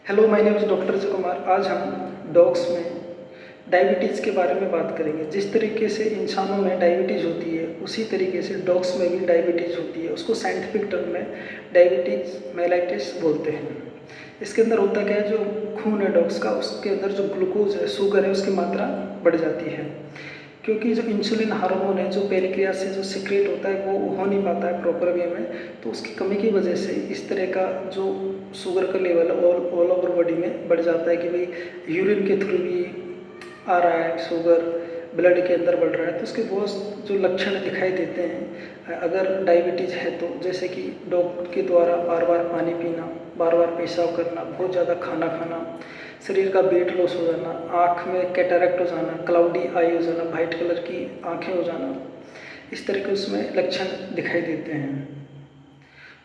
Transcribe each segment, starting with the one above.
Hello, my name is doctor Ajay Kumar. आज हम dogs में डायबिटीज़ के बारे में बात करेंगे। जिस तरीके से इंसानों में डायबिटीज़ होती है, उसी तरीके से डॉग्स में भी डायबिटीज़ होती है। उसको साइंटिफिक टर्म में डायबिटीज़ मेलाइटिस बोलते हैं। इसके अंदर होता क्या है, जो खून है डॉग्स का, उसके अंदर जो ग्लूकोज है, शुगर है, उसकी मात्रा बढ़ जाती है। क्योंकि जो इंसुलिन हार्मोन है, जो पेनक्रियास से जो सिक्रेट होता है, वो हो नहीं पाता है प्रॉपर वे में। तो उसकी कमी की वजह से इस तरह का जो शुगर का लेवल ऑल ओवर बॉडी में बढ़ जाता है कि भाई यूरिन के थ्रू भी आ रहा है, शुगर ब्लड के अंदर बढ़ रहा है। तो उसके बहुत जो लक्षण दिखाई देते हैं अगर डायबिटीज़ है तो, जैसे कि डॉक्टर के द्वारा बार बार पानी पीना, बार बार पेशाब करना, बहुत ज़्यादा खाना खाना, शरीर का वेट लॉस हो जाना, आँख में कैटरैक्ट हो जाना, क्लाउडी आई हो जाना, वाइट कलर की आँखें हो जाना, इस तरह के उसमें लक्षण दिखाई देते हैं।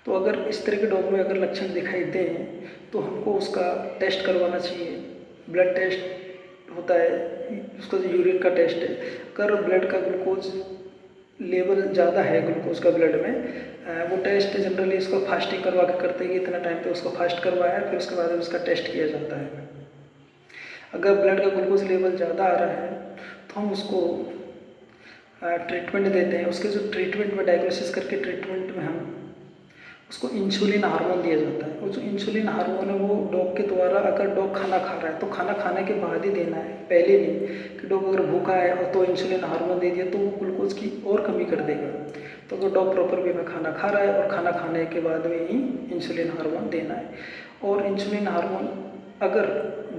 तो अगर इस तरह के डॉग में अगर लक्षण दिखाई दें तो हमको उसका टेस्ट करवाना चाहिए। ब्लड टेस्ट होता है, उसका जो यूरिन का टेस्ट है, अगर ब्लड का ग्लूकोज लेवल ज़्यादा है ग्लूकोज का ब्लड में, वो टेस्ट जनरली उसको फास्टिंग करवा के करते हैं कि इतना टाइम पे उसको फास्ट करवाया है, फिर उसके बाद उसका टेस्ट किया जाता है। अगर ब्लड का ग्लूकोज लेवल ज़्यादा आ रहा है तो हम उसको ट्रीटमेंट देते हैं। उसके जो ट्रीटमेंट में डायग्नोसिस करके ट्रीटमेंट में हम उसको इंसुलिन हार्मोन दिया जाता है। और जो इंसुलिन हार्मोन है वो डॉग के द्वारा, अगर डॉग खाना खा रहा है तो खाना खाने के बाद ही देना है, पहले नहीं। कि डॉग अगर भूखा है और तो इंसुलिन हार्मोन दे दिया तो वो ग्लूकोज की और कमी कर देगा। तो अगर डॉग प्रॉपर वे में खाना खा रहा है और खाना खाने के बाद में ही इंसुलिन हार्मोन देना है। और इंसुलिन हार्मोन, अगर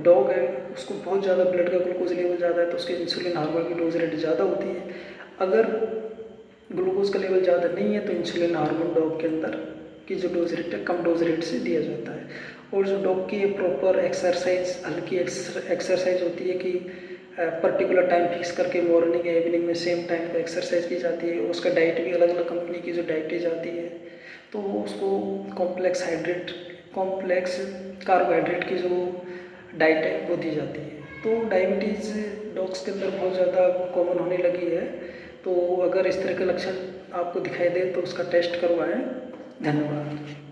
डॉग है उसको बहुत ज़्यादा ब्लड का ग्लूकोज लेवल ज़्यादा है तो उसके इंसुलिन हार्मोन की डोज रेट ज़्यादा होती है। अगर ग्लूकोज का लेवल ज़्यादा नहीं है तो इंसुलिन हार्मोन डॉग के अंदर की जो डोज रेट है कम डोज रेट से दिया जाता है। और जो डॉग की प्रॉपर एक्सरसाइज, हल्की एक्सरसाइज होती है कि पर्टिकुलर टाइम फिक्स करके मॉर्निंग या इवनिंग में सेम टाइम पर एक्सरसाइज की जाती है। उसका डाइट भी अलग अलग कंपनी की जो डाइटेज आती है, तो उसको कॉम्प्लेक्स कार्बोहाइड्रेट की जो डाइट है वो दी जाती है। तो डायबिटीज़ डॉग्स के अंदर बहुत ज़्यादा कॉमन होने लगी है। तो अगर इस तरह के लक्षण आपको दिखाई दे तो उसका टेस्ट करवाएं। धन्यवाद।